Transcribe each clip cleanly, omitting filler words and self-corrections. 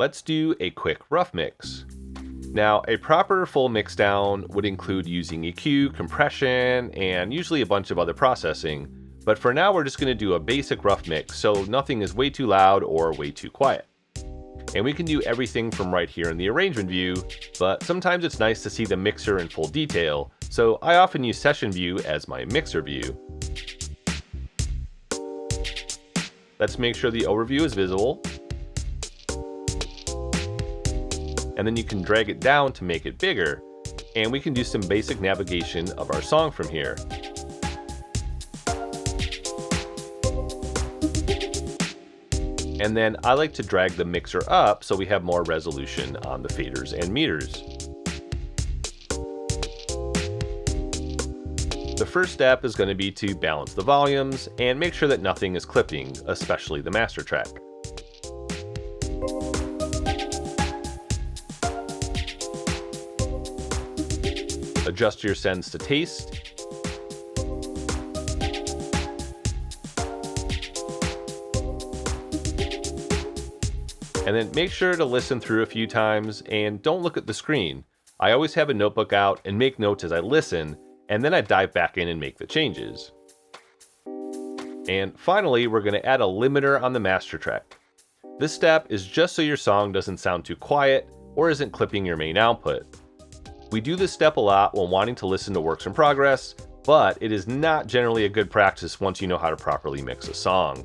Let's do a quick rough mix. Now, a proper full mixdown would include using EQ, compression, and usually a bunch of other processing. But for now, we're just going to do a basic rough mix, so nothing is way too loud or way too quiet. And we can do everything from right here in the arrangement view, but sometimes it's nice to see the mixer in full detail, so I often use session view as my mixer view. Let's make sure the overview is visible. And then you can drag it down to make it bigger, and we can do some basic navigation of our song from here. And then I like to drag the mixer up so we have more resolution on the faders and meters. The first step is going to be to balance the volumes and make sure that nothing is clipping, especially the master track. Adjust your sends to taste. And then make sure to listen through a few times and don't look at the screen. I always have a notebook out and make notes as I listen, and then I dive back in and make the changes. And finally, we're going to add a limiter on the master track. This step is just so your song doesn't sound too quiet or isn't clipping your main output. We do this step a lot when wanting to listen to works in progress, but it is not generally a good practice once you know how to properly mix a song.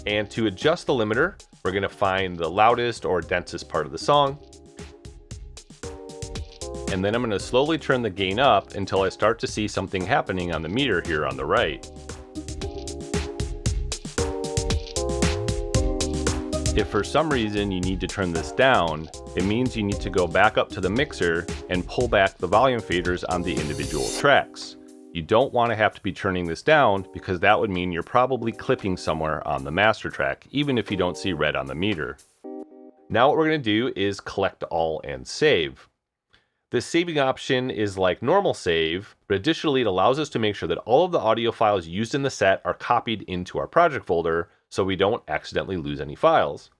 And to adjust the limiter, we're going to find the loudest or densest part of the song. And then I'm going to slowly turn the gain up until I start to see something happening on the meter here on the right. If for some reason you need to turn this down, it means you need to go back up to the mixer and pull back the volume faders on the individual tracks. You don't want to have to be turning this down because that would mean you're probably clipping somewhere on the master track, even if you don't see red on the meter. Now what we're going to do is collect all and save. This saving option is like normal save, but additionally it allows us to make sure that all of the audio files used in the set are copied into our project folder so we don't accidentally lose any files.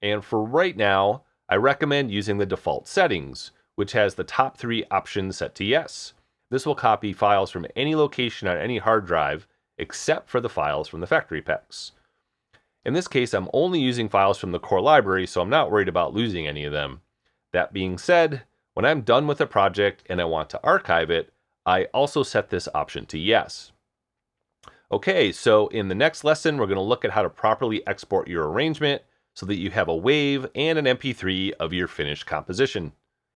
And for right now, I recommend using the default settings, which has the top 3 options set to yes. This will copy files from any location on any hard drive, except for the files from the factory packs. In this case, I'm only using files from the core library, so I'm not worried about losing any of them. That being said, when I'm done with a project and I want to archive it, I also set this option to yes. Okay, so in the next lesson, we're going to look at how to properly export your arrangement so that you have a WAV and an MP3 of your finished composition.